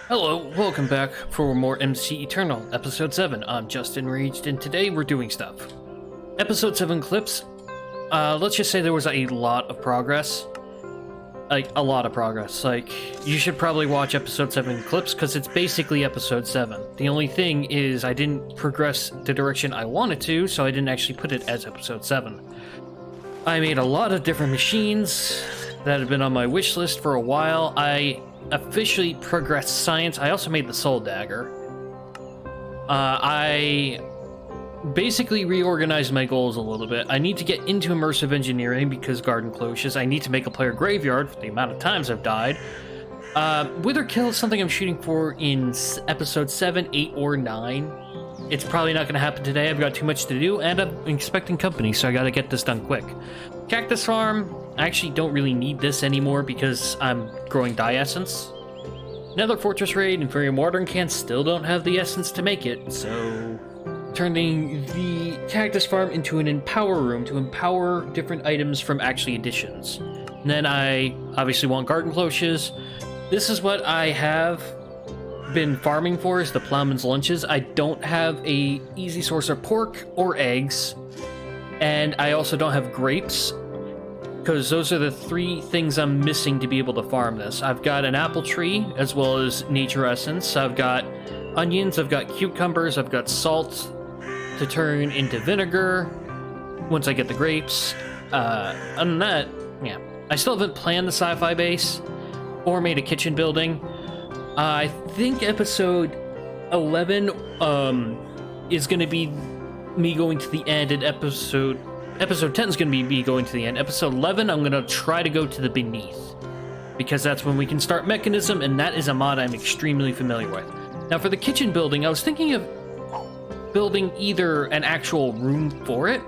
Hello, welcome back for more MC Eternal, Episode 7. I'm just enraged, and today we're doing stuff. Episode 7 clips, let's just say there was a lot of progress. Like, a lot of progress. Like, you should probably watch Episode 7 clips, because it's basically Episode 7. The only thing is, I didn't progress the direction I wanted to, so I didn't actually put it as Episode 7. I made a lot of different machines that have been on my wish list for a while. I officially progressed science. I also made the soul dagger. I basically reorganized my goals a little bit. I need to get into immersive engineering because garden cloches. I need to make a player graveyard for the amount of times I've died. Wither kill is something I'm shooting for in episode 7, 8, or 9. It's probably not going to happen today. I've got too much to do, and I'm expecting company, so I got to get this done quick. Cactus farm, I actually don't really need this anymore because I'm growing dye essence. Nether fortress raid, Inferium watering can still don't have the essence to make it, so turning the cactus farm into an empower room to empower different items from actually additions. And then I obviously want garden cloches. This is what I have been farming for, is the plowman's lunches. I don't have a easy source of pork or eggs, and I also don't have grapes, because those are the three things I'm missing to be able to farm this. I've got an apple tree, as well as nature essence. I've got onions, I've got cucumbers, I've got salt to turn into vinegar once I get the grapes. Other than that, yeah. I still haven't planned the sci-fi base or made a kitchen building. I think episode 11 is going to be me going to the end, and episode 10 is going to be me going to the end. Episode 11, I'm going to try to go to the beneath, because that's when we can start Mechanism, and that is a mod I'm extremely familiar with. Now for the kitchen building, I was thinking of building either an actual room for it,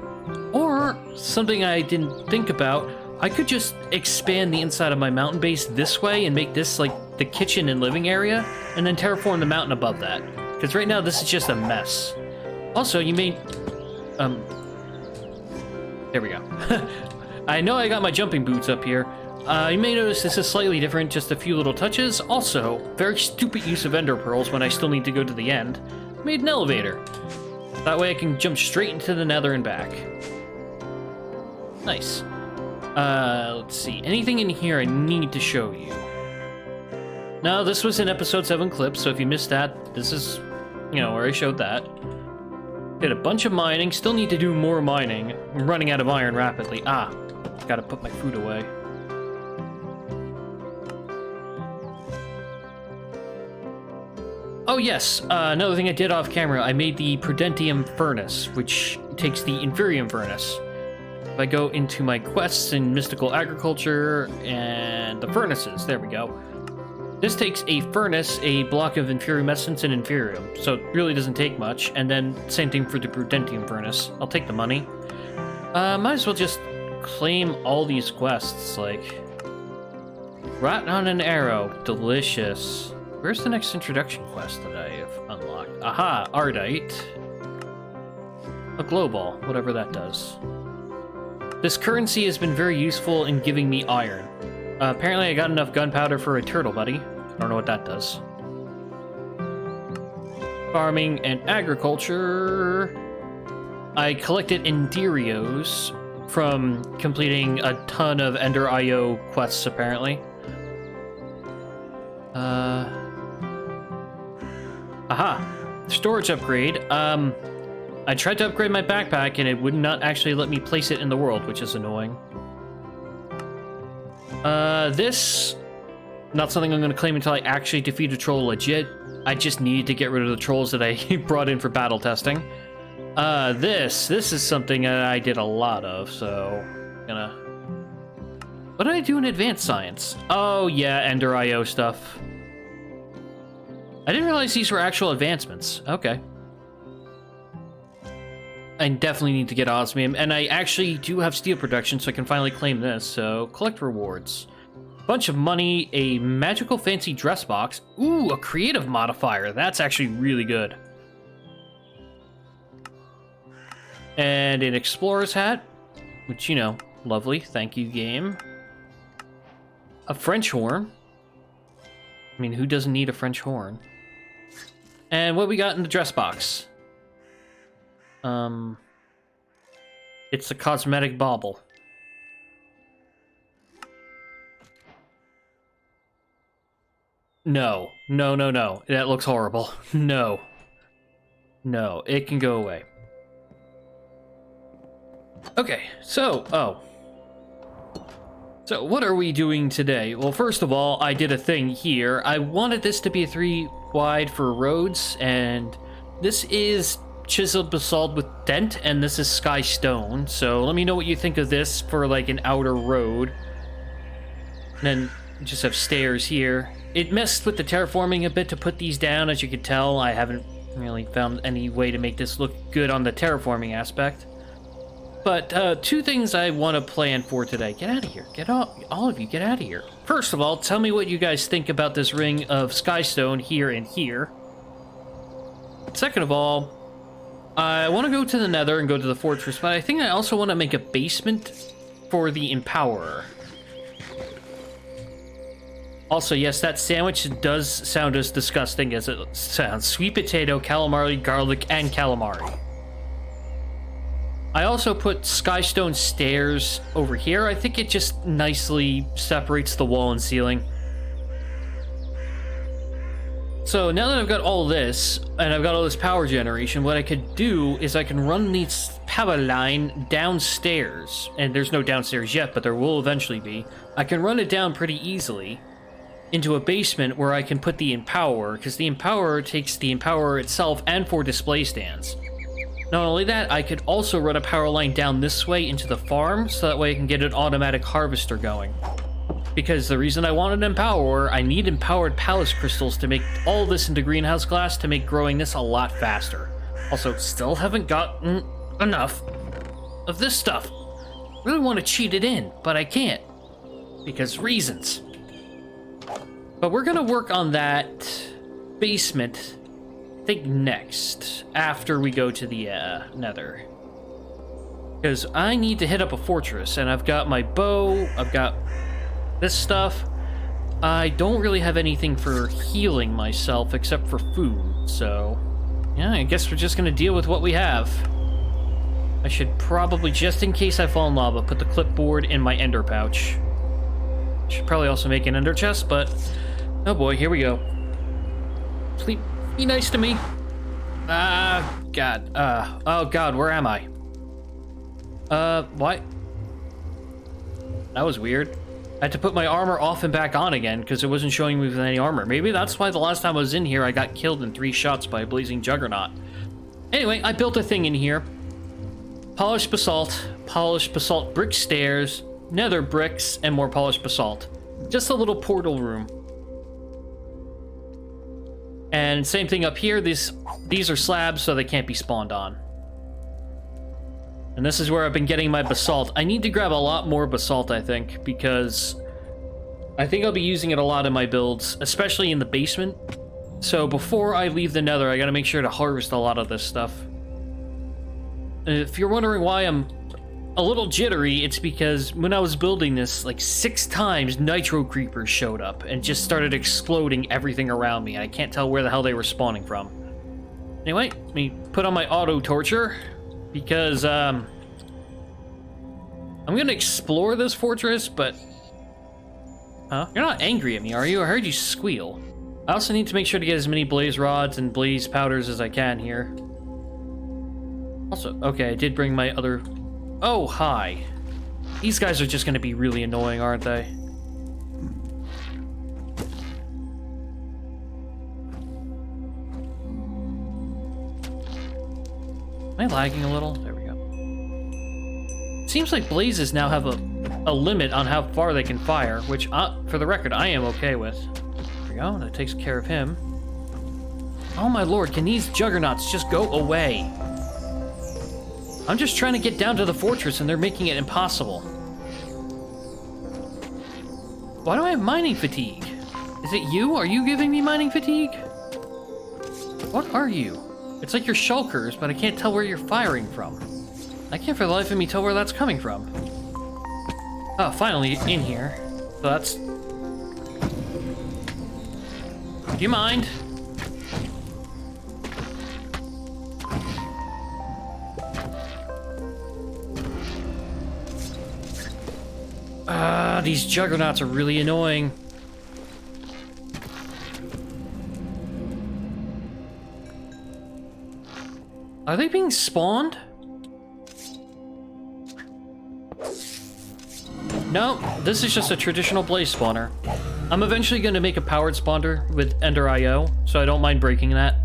or something I didn't think about. I could just expand the inside of my mountain base this way and make this like the kitchen and living area, and then terraform the mountain above that. Because right now this is just a mess. Also, you may... there we go. I know I got my jumping boots up here. You may notice this is slightly different, just a few little touches. Also, very stupid use of ender pearls when I still need to go to the end. Made an elevator. That way I can jump straight into the nether and back. Nice. Let's see. Anything in here I need to show you? No, this was in episode 7 clip, so if you missed that, this is, you know, where I showed that. Did a bunch of mining, still need to do more mining. I'm running out of iron rapidly. Gotta put my food away. Oh yes, another thing I did off camera, I made the Prudentium furnace, which takes the Inferium furnace. If I go into my quests in Mystical Agriculture and the furnaces, there we go. This takes a furnace, a block of Inferium essence, and Inferium, so it really doesn't take much. And then same thing for the Prudentium furnace. I'll take the money. Might as well just claim all these quests, like... Rat on an arrow, delicious. Where's the next introduction quest that I have unlocked? Aha, Ardite. A glow ball, whatever that does. This currency has been very useful in giving me iron. Apparently I got enough gunpowder for a turtle buddy. I don't know what that does. Farming and agriculture. I collected Enderios from completing a ton of Ender IO quests, apparently. Aha! Storage upgrade. I tried to upgrade my backpack and it would not actually let me place it in the world, which is annoying. This... Not something I'm going to claim until I actually defeat a troll legit. I just need to get rid of the trolls that I brought in for battle testing. This is something that I did a lot of, so... What did I do in advanced science? Oh yeah, Ender IO stuff. I didn't realize these were actual advancements. Okay. I definitely need to get osmium, and I actually do have steel production, so I can finally claim this, so collect rewards. Bunch of money, a magical fancy dress box. Ooh, a creative modifier. That's actually really good. And an explorer's hat, which, you know, lovely. Thank you, game. A French horn. I mean, who doesn't need a French horn? And what we got in the dress box? It's a cosmetic bauble. No. No, no, no. That looks horrible. No. No, it can go away. Okay, so, So what are we doing today? Well, first of all, I did a thing here. I wanted this to be a 3 wide for roads, and this is chiseled basalt with dent, and this is sky stone. So let me know what you think of this for like an outer road. And then just have stairs here. It messed with the terraforming a bit to put these down, as you can tell. I haven't really found any way to make this look good on the terraforming aspect. But 2 things I want to plan for today. Get out of here. Get all of you, get out of here. First of all, tell me what you guys think about this ring of skystone here and here. Second of all, I want to go to the nether and go to the fortress, but I think I also want to make a basement for the empowerer. Also, yes, that sandwich does sound as disgusting as it sounds. Sweet potato, calamari, garlic, and calamari. I also put skystone stairs over here. I think it just nicely separates the wall and ceiling. So now that I've got all this, and I've got all this power generation, what I could do is I can run this power line downstairs. And there's no downstairs yet, but there will eventually be. I can run it down pretty easily into a basement where I can put the empowerer, because the empowerer takes the empowerer itself and 4 display stands. Not only that, I could also run a power line down this way into the farm, so that way I can get an automatic harvester going. Because the reason I want an empowerer, I need empowered palace crystals to make all this into greenhouse glass to make growing this a lot faster. Also, still haven't gotten enough of this stuff. Really want to cheat it in, but I can't. Because reasons. But we're gonna work on that basement, I think next, after we go to the nether. Because I need to hit up a fortress, and I've got my bow, I've got this stuff. I don't really have anything for healing myself except for food, so yeah, I guess we're just gonna deal with what we have. I should probably, just in case I fall in lava, put the clipboard in my ender pouch. Should probably also make an ender chest, but oh boy, here we go. Please be nice to me. God. Oh God, where am I? What? That was weird. I had to put my armor off and back on again because it wasn't showing me with any armor. Maybe that's why the last time I was in here, I got killed in 3 shots by a blazing juggernaut. Anyway, I built a thing in here. Polished basalt brick stairs, nether bricks, and more polished basalt. Just a little portal room. And same thing up here. These are slabs, so they can't be spawned on. And this is where I've been getting my basalt. I need to grab a lot more basalt, I think, because I think I'll be using it a lot in my builds, especially in the basement. So before I leave the nether, I gotta make sure to harvest a lot of this stuff. And if you're wondering why I'm a little jittery, it's because when I was building this, like 6 times nitro creepers showed up and just started exploding everything around me. I can't tell where the hell they were spawning from. Anyway, let me put on my auto torture because I'm gonna explore this fortress, but huh? You're not angry at me, are you? I heard you squeal. I also need to make sure to get as many blaze rods and blaze powders as I can here. Also, okay, I did bring my other... Oh, hi. These guys are just going to be really annoying, aren't they? Am I lagging a little? There we go. Seems like blazes now have a limit on how far they can fire, which, for the record, I am okay with. There we go, that takes care of him. Oh my lord, can these juggernauts just go away? I'm just trying to get down to the fortress and they're making it impossible. Why do I have mining fatigue? Is it you? Are you giving me mining fatigue? What are you? It's like you're shulkers, but I can't tell where you're firing from. I can't for the life of me tell where that's coming from. Oh, finally in here. So that's... Do you mind? These juggernauts are really annoying. Are they being spawned? No, this is just a traditional blaze spawner. I'm eventually going to make a powered spawner with Ender IO, so I don't mind breaking that.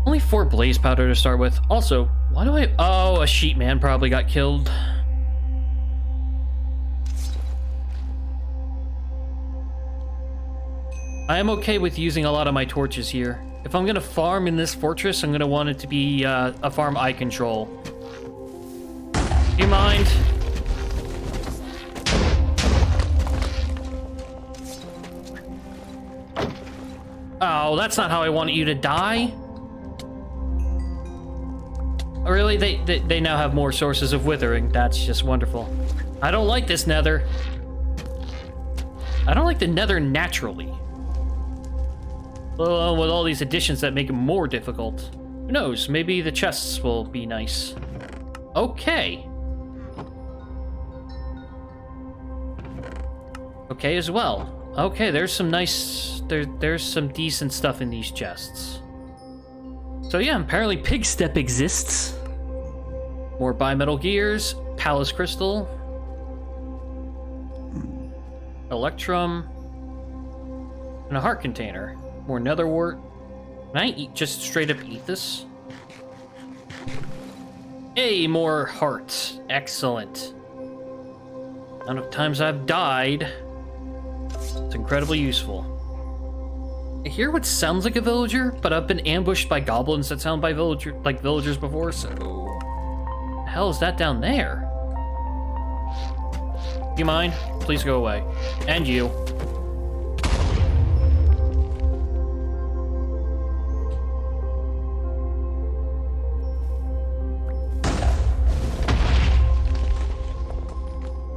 Only 4 blaze powder to start with. Also, why do I... Oh, a sheep man probably got killed. I am okay with using a lot of my torches here. If I'm going to farm in this fortress, I'm going to want it to be a farm I control. Do you mind? Oh, that's not how I want you to die. Oh, really? They now have more sources of withering. That's just wonderful. I don't like this nether. I don't like the nether naturally. Well, with all these additions that make it more difficult. Who knows? Maybe the chests will be nice. Okay. Okay as well. Okay, there's some nice... There's some decent stuff in these chests. So yeah, apparently pig step exists. More bimetal gears, palace crystal, electrum, and a heart container. More nether wart. Can I just straight up eat this? Hey, more hearts. Excellent. Amount of times I've died. It's incredibly useful. I hear what sounds like a villager, but I've been ambushed by goblins that sound like villagers before, so... What the hell is that down there? Do you mind? Please go away. And you.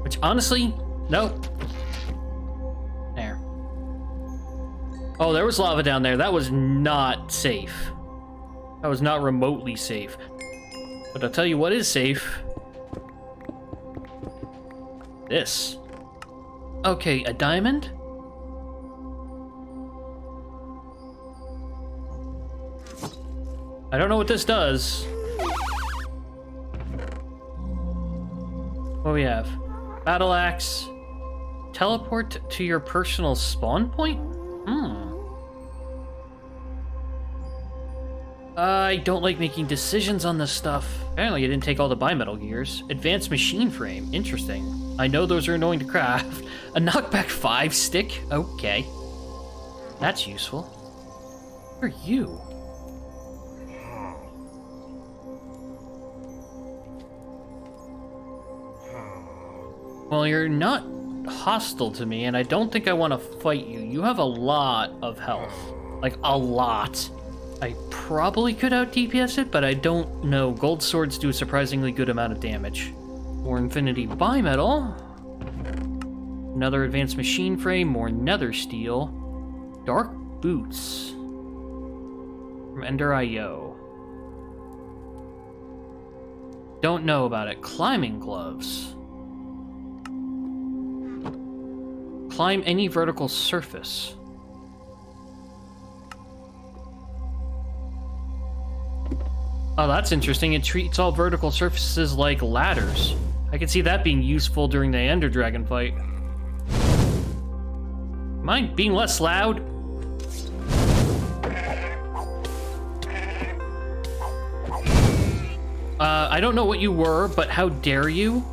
Which, honestly, no. There. Oh, there was lava down there. That was not safe. That was not remotely safe. But I'll tell you what is safe. This. Okay, a diamond? I don't know what this does. What do we have? Battle axe. Teleport to your personal spawn point? I don't like making decisions on this stuff. Apparently I didn't take all the bimetal gears. Advanced machine frame. Interesting. I know those are annoying to craft. A knockback 5 stick? Okay. That's useful. Who are you? Well, you're not hostile to me, and I don't think I want to fight you. You have a lot of health. Like, a lot. I probably could out DPS it, but I don't know. Gold swords do a surprisingly good amount of damage. More infinity bimetal. Another advanced machine frame, more nether steel. Dark boots. From Ender IO. Don't know about it. Climbing gloves. Climb any vertical surface. Oh, that's interesting. It treats all vertical surfaces like ladders. I can see that being useful during the Ender Dragon fight. Mind being less loud? I don't know what you were, but how dare you?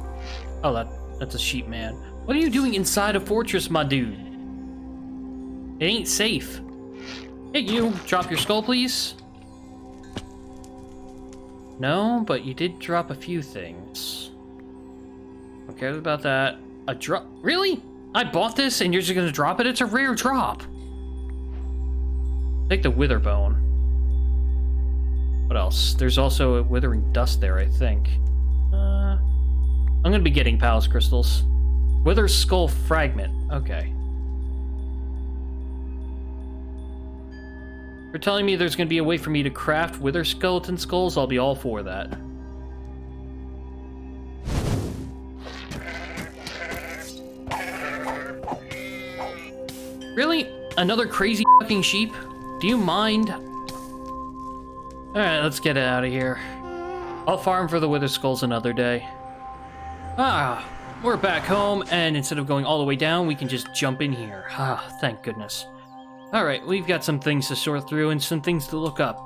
Oh, that's a sheep man. What are you doing inside a fortress, my dude? It ain't safe. Hey, you. Drop your skull, please. No, but you did drop a few things. Okay about that. A drop? Really? I bought this and you're just gonna drop it? It's a rare drop. Take the wither bone. What else? There's also a withering dust there, I think. I'm gonna be getting palace crystals. Wither skull fragment. Okay. You're telling me there's going to be a way for me to craft wither skeleton skulls? I'll be all for that. Really? Another crazy fucking sheep? Do you mind? Alright, let's get out of here. I'll farm for the wither skulls another day. Ah, we're back home, and instead of going all the way down, we can just jump in here. Ah, thank goodness. Alright, we've got some things to sort through and some things to look up.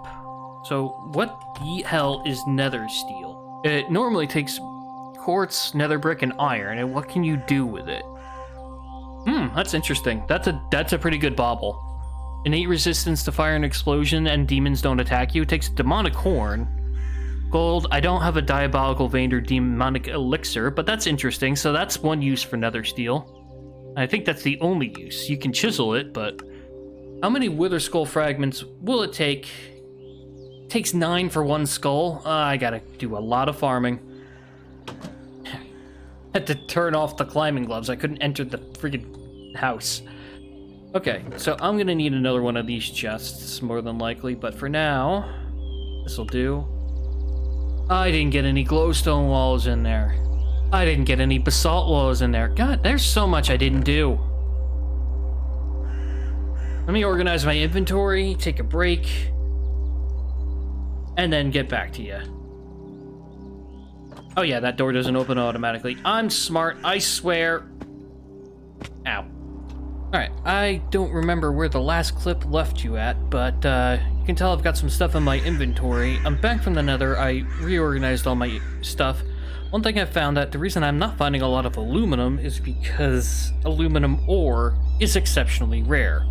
So, what the hell is nether steel? It normally takes quartz, nether brick, and iron, and what can you do with it? That's interesting. That's a pretty good bauble. Innate resistance to fire and explosion, and demons don't attack you. It takes demonic horn. Gold, I don't have a diabolical vein or demonic elixir, but that's interesting, so that's one use for nether steel. I think that's the only use. You can chisel it, but... How many wither skull fragments will it take? It takes 9 for one skull. I gotta do a lot of farming. Had to turn off the climbing gloves. I couldn't enter the friggin' house. Okay, so I'm gonna need another one of these chests, more than likely, but for now, this'll do. I didn't get any glowstone walls in there. I didn't get any basalt walls in there. God, there's so much I didn't do. Let me organize my inventory, take a break, and then get back to you. Oh yeah, that door doesn't open automatically. I'm smart, I swear. Ow. Alright, I don't remember where the last clip left you at, but you can tell I've got some stuff in my inventory. I'm back from the nether, I reorganized all my stuff. One thing I found that the reason I'm not finding a lot of aluminum is because aluminum ore is exceptionally rare.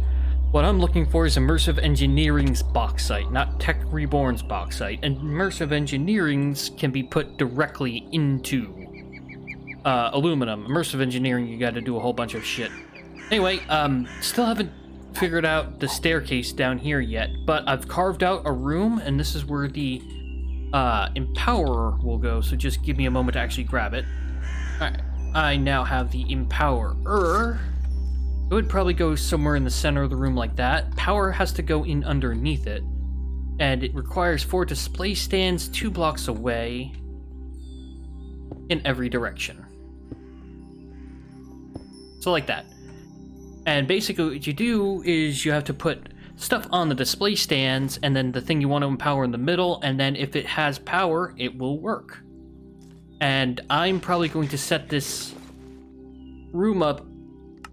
What I'm looking for is Immersive Engineering's bauxite, not Tech Reborn's bauxite, and Immersive Engineering's can be put directly into aluminum. Immersive Engineering, you gotta do a whole bunch of shit. Anyway, still haven't figured out the staircase down here yet, but I've carved out a room, and this is where the Empowerer will go, so just give me a moment to actually grab it. Alright, I now have the Empowerer. It would probably go somewhere in the center of the room like that. Power has to go in underneath it, and it requires 4 display stands 2 blocks away in every direction. So like that. And basically what you do is you have to put stuff on the display stands, and then the thing you want to empower in the middle, and then if it has power, it will work. And I'm probably going to set this room up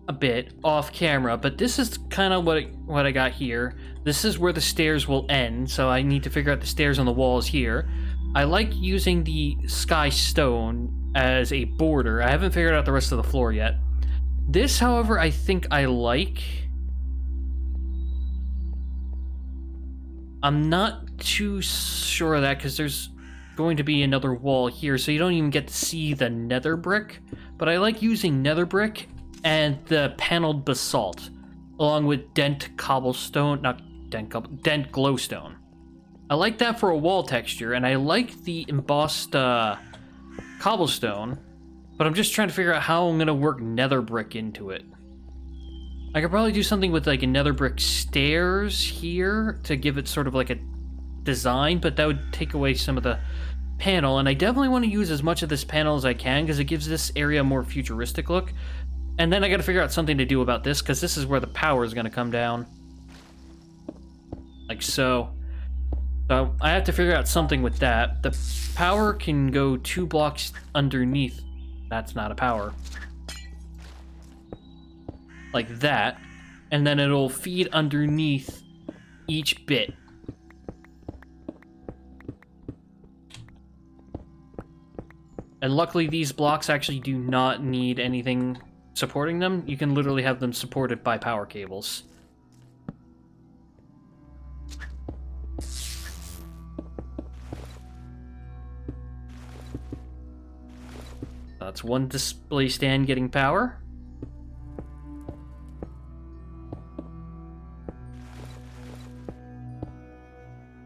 a bit off camera, but this is kind of what I got here. This is where the stairs will end, so I need to figure out the stairs on the walls here. I like using the sky stone as a border. I haven't figured out the rest of the floor yet. This, however, I think I like. I'm not too sure of that because there's going to be another wall here, so you don't even get to see the nether brick, but I like using nether brick and the paneled basalt, along with dent cobblestone, not dent glowstone. I like that for a wall texture, and I like the embossed cobblestone, but I'm just trying to figure out how I'm gonna work nether brick into it. I could probably do something with like a nether brick stairs here to give it sort of like a design, but that would take away some of the panel, and I definitely want to use as much of this panel as I can because it gives this area a more futuristic look. And then I gotta figure out something to do about this, because this is where the power is gonna come down. Like so. So I have to figure out something with that. The power can go 2 blocks underneath. That's not a power. Like that. And then it'll feed underneath each bit. And luckily these blocks actually do not need anything supporting them. You can literally have them supported by power cables. That's one display stand getting power.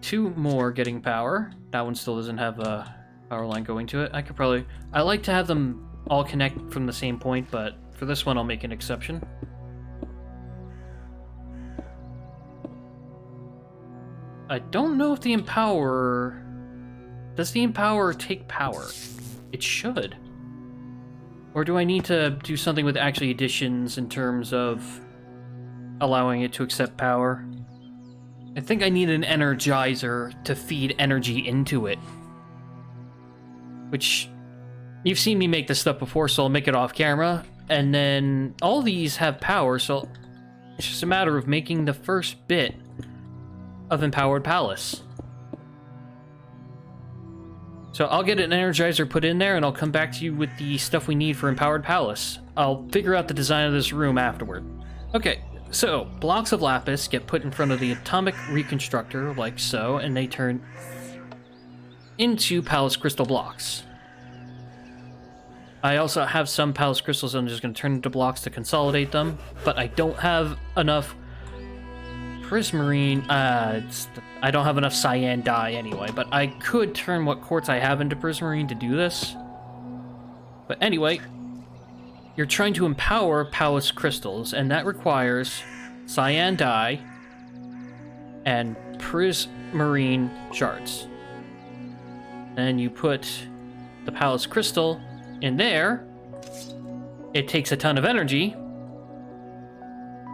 Two more getting power. That one still doesn't have a power line going to it. I like to have them all connect from the same point, but for this one I'll make an exception. I don't know if the Empower... Does the Empower take power? It should. Or do I need to do something with actually additions in terms of allowing it to accept power? I think I need an Energizer to feed energy into it. Which, you've seen me make this stuff before, so I'll make it off camera. And then all these have power, so it's just a matter of making the first bit of Empowered Palace. So I'll get an Energizer put in there, and I'll come back to you with the stuff we need for Empowered Palace. I'll figure out the design of this room afterward. Okay, so blocks of lapis get put in front of the atomic reconstructor, like so, and they turn into palace crystal blocks. I also have some palace crystals I'm just going to turn into blocks to consolidate them, but I don't have enough prismarine. I don't have enough cyan dye anyway, but I could turn what quartz I have into prismarine to do this. But anyway, you're trying to empower palace crystals, and that requires cyan dye and prismarine shards. Then you put the palace crystal in there. It takes a ton of energy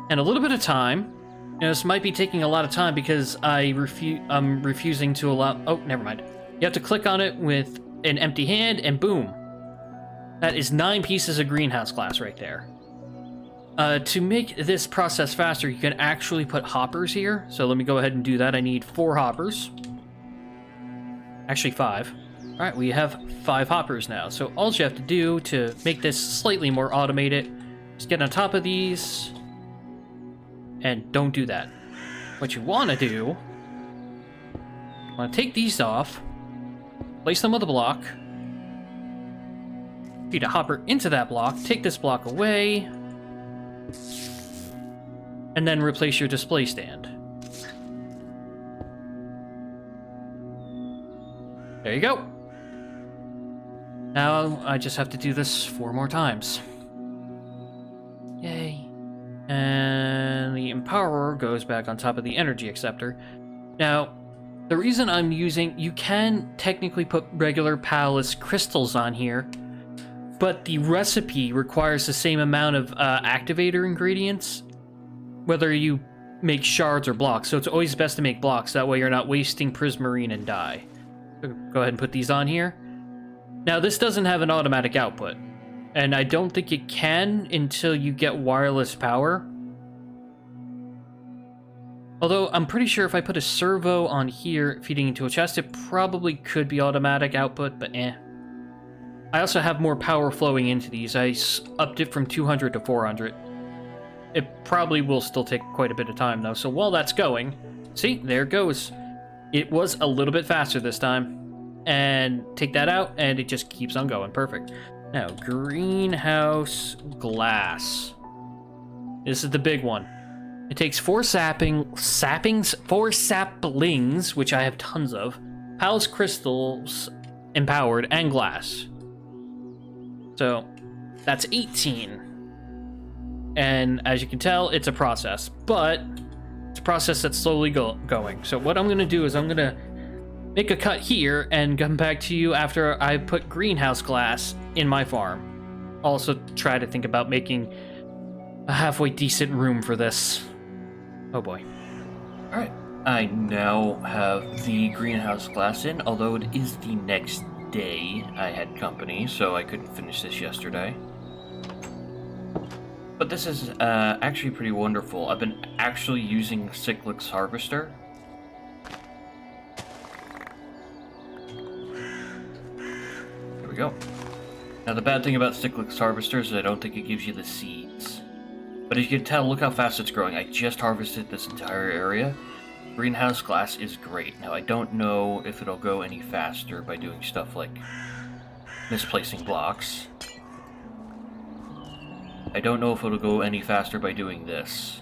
and a little bit of time. Now, this might be taking a lot of time because I'm refusing to allow... Oh, never mind. You have to click on it with an empty hand, and boom. That is 9 pieces of greenhouse glass right there. To make this process faster, you can actually put hoppers here. So let me go ahead and do that. I need 4 hoppers. Actually, 5. All right, we have 5 hoppers now. So all you have to do to make this slightly more automated is get on top of these... And don't do that. What you want to do, you want to take these off, place them on the block, feed a hopper into that block, take this block away, and then replace your display stand. There you go. Now I just have to do this 4 more times. Yay. And the Empowerer goes back on top of the energy acceptor. Now, the reason I'm using... You can technically put regular palace crystals on here, but the recipe requires the same amount of activator ingredients, whether you make shards or blocks. So it's always best to make blocks. That way you're not wasting prismarine and dye. So go ahead and put these on here. Now, this doesn't have an automatic output. And I don't think it can until you get wireless power. Although, I'm pretty sure if I put a servo on here feeding into a chest, it probably could be automatic output, but eh. I also have more power flowing into these. I upped it from 200 to 400. It probably will still take quite a bit of time, though. So while that's going... See, there it goes. It was a little bit faster this time. And take that out, and it just keeps on going. Perfect. Now, greenhouse glass. This is the big one. It takes 4 saplings, which I have tons of, palace crystals, empowered, and glass. So, that's 18. And as you can tell, it's a process, but it's a process that's slowly going. So what I'm going to do is I'm going to make a cut here and come back to you after I put greenhouse glass in my farm. Also try to think about making a halfway decent room for this. Oh boy. Alright, I now have the greenhouse glass in, although it is the next day. I had company, so I couldn't finish this yesterday. But this is actually pretty wonderful. I've been actually using Cyclic's Harvester. There we go. Now the bad thing about Cyclic's Harvester is I don't think it gives you the seeds. But as you can tell, look how fast it's growing. I just harvested this entire area. Greenhouse glass is great. Now I don't know if it'll go any faster by doing stuff like misplacing blocks. I don't know if it'll go any faster by doing this.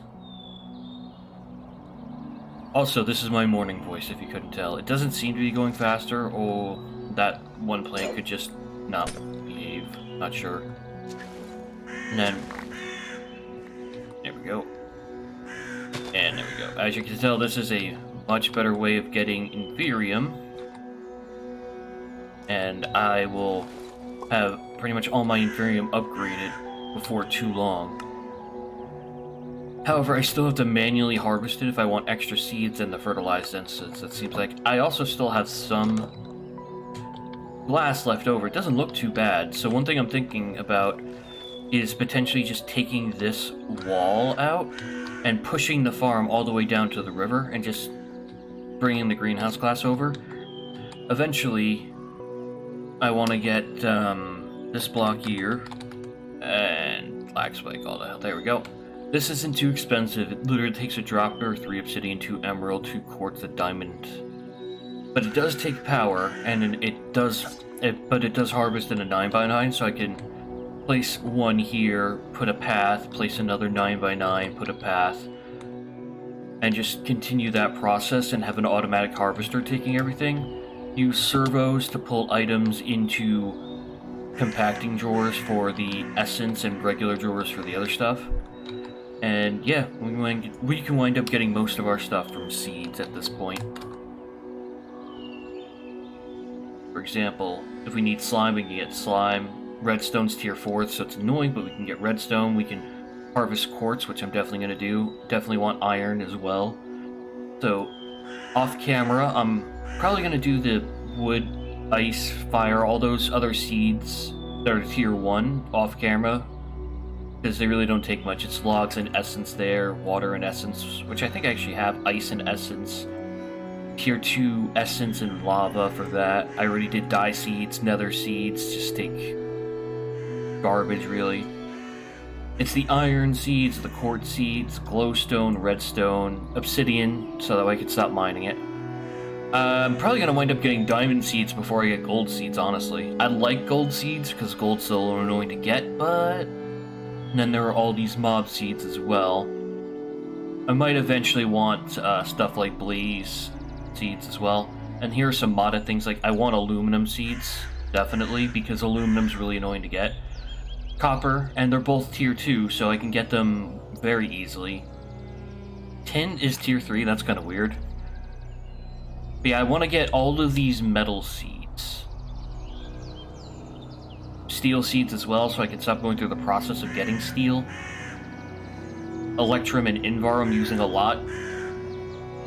Also, this is my morning voice, if you couldn't tell. It doesn't seem to be going faster, or that one plant could just not behave. Not sure. And then... there we go. And there we go. As you can tell, this is a much better way of getting Inferium, and I will have pretty much all my Inferium upgraded before too long. However, I still have to manually harvest it if I want extra seeds and the fertilized instance. It seems like I also still have some glass left over. It doesn't look too bad, so one thing I'm thinking about is potentially just taking this wall out and pushing the farm all the way down to the river and just bringing the greenhouse glass over. Eventually, I want to get this block here and black spike, all the hell. There we go. This isn't too expensive. It literally takes a dropper, 3 obsidian, 2 emerald, 2 quartz, a diamond. But it does take power, and it does harvest in a 9x9, so I can place one here, put a path, place another 9x9, put a path, and just continue that process and have an automatic harvester taking everything. Use servos to pull items into compacting drawers for the essence and regular drawers for the other stuff. And yeah, we can wind up getting most of our stuff from seeds at this point. For example, if we need slime, we can get slime. Redstone's tier 4, so it's annoying, but we can get redstone. We can harvest quartz, which I'm definitely going to do. Definitely want iron as well. So, off camera, I'm probably going to do the wood, ice, fire, all those other seeds that are tier 1 off camera, because they really don't take much. It's logs and essence there, water and essence, which I think I actually have ice and essence. Tier 2 essence and lava for that. I already did dye seeds, nether seeds, just take garbage really. It's the iron seeds, the quartz seeds, glowstone, redstone, obsidian, so that way I can stop mining it. I'm probably going to wind up getting diamond seeds before I get gold seeds, honestly. I like gold seeds because gold's a little annoying to get, but and then there are all these mob seeds as well. I might eventually want stuff like blaze seeds as well. And here are some modded things, like I want aluminum seeds, definitely, because aluminum's really annoying to get. Copper, and they're both tier 2, so I can get them very easily. Tin is tier 3, that's kind of weird. But yeah, I want to get all of these metal seeds. Steel seeds as well, so I can stop going through the process of getting steel. Electrum and Invar I'm using a lot.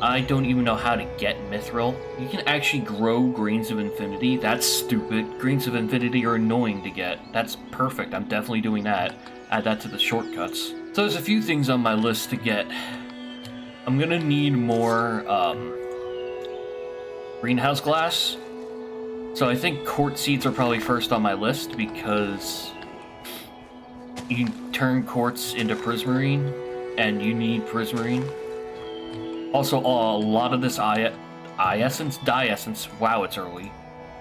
I don't even know how to get mithril. You can actually grow Greens of Infinity. That's stupid. Greens of Infinity are annoying to get. That's perfect. I'm definitely doing that. Add that to the shortcuts. So there's a few things on my list to get. I'm gonna need more greenhouse glass. So I think quartz seeds are probably first on my list because you can turn quartz into prismarine, and you need prismarine. Also, a lot of this dye essence, wow, it's early,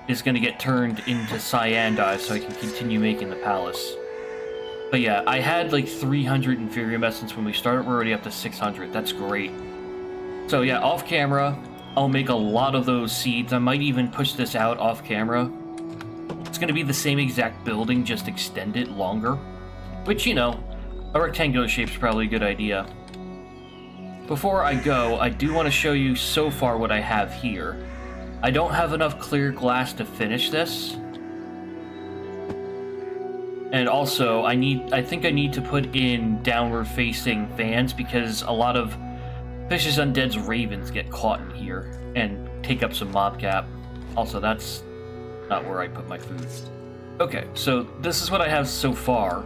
is going to get turned into cyan dye so I can continue making the palace. But yeah, I had like 300 Inferium essence when we started. We're already up to 600. That's great. So yeah, off camera, I'll make a lot of those seeds. I might even push this out off camera. It's going to be the same exact building, just extend it longer. Which, you know, a rectangular shape's probably a good idea. Before I go, I do want to show you so far what I have here. I don't have enough clear glass to finish this. And also, I think I need to put in downward-facing fans because a lot of Fish's Undead's ravens get caught in here and take up some mob cap. Also, that's not where I put my food. Okay, so this is what I have so far.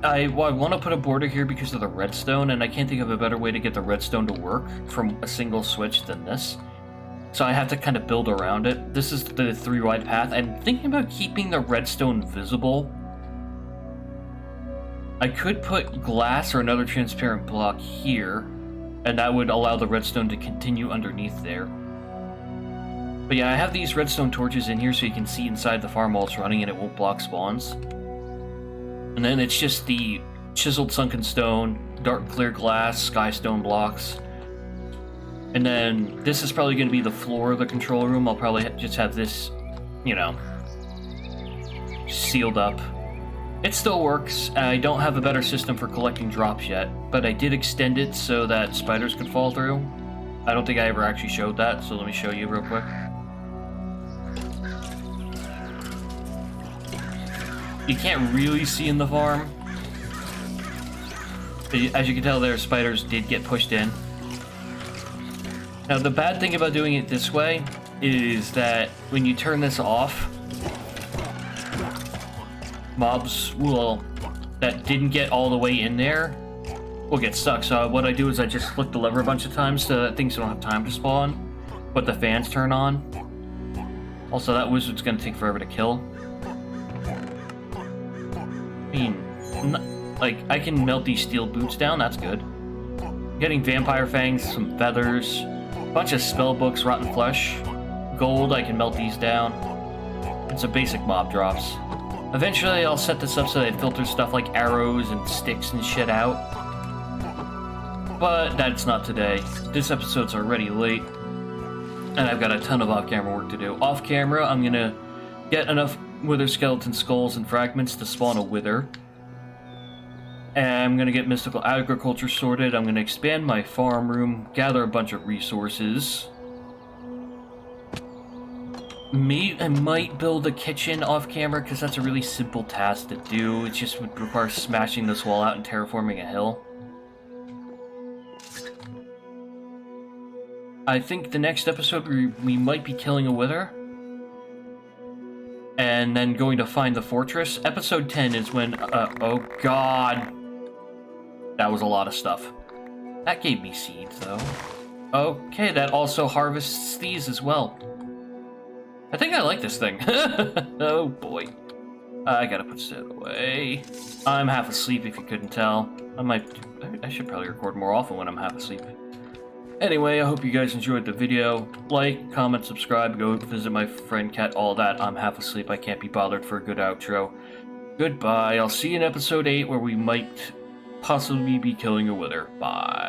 I want to put a border here because of the redstone, and I can't think of a better way to get the redstone to work from a single switch than this. So I have to kind of build around it. This is the 3-wide path. I'm thinking about keeping the redstone visible. I could put glass or another transparent block here, and that would allow the redstone to continue underneath there. But yeah, I have these redstone torches in here so you can see inside the farm while it's running and it won't block spawns. And then it's just the chiseled sunken stone, dark clear glass, sky stone blocks. And then this is probably going to be the floor of the control room. I'll probably just have this, you know, sealed up. It still works. I don't have a better system for collecting drops yet, but I did extend it so that spiders could fall through. I don't think I ever actually showed that, so let me show you real quick. You can't really see in the farm. As you can tell there, spiders did get pushed in. Now, the bad thing about doing it this way is that when you turn this off, mobs that didn't get all the way in there will get stuck. So what I do is I just flick the lever a bunch of times so that things don't have time to spawn, but the fans turn on. Also, that wizard's gonna take forever to kill. I mean, like, I can melt these steel boots down, that's good. Getting vampire fangs, some feathers, a bunch of spell books, rotten flesh, gold, I can melt these down. And some basic mob drops. Eventually, I'll set this up so that it filters stuff like arrows and sticks and shit out. But that's not today. This episode's already late, and I've got a ton of off-camera work to do. Off-camera, I'm gonna get enough wither skeleton skulls and fragments to spawn a wither. And I'm gonna get mystical agriculture sorted. I'm gonna expand my farm room, gather a bunch of resources. I might build a kitchen off camera because that's a really simple task to do. It just would require smashing this wall out and terraforming a hill. I think the next episode we might be killing a wither. And then going to find the fortress. Episode 10 is when, oh god. That was a lot of stuff. That gave me seeds though. Okay, that also harvests these as well. I think I like this thing. Oh boy. I gotta put this away. I'm half asleep if you couldn't tell. I should probably record more often when I'm half asleep. Anyway, I hope you guys enjoyed the video. Like, comment, subscribe, go visit my friend Cat, all that. I'm half asleep, I can't be bothered for a good outro. Goodbye, I'll see you in episode 8 where we might possibly be killing a wither. Bye.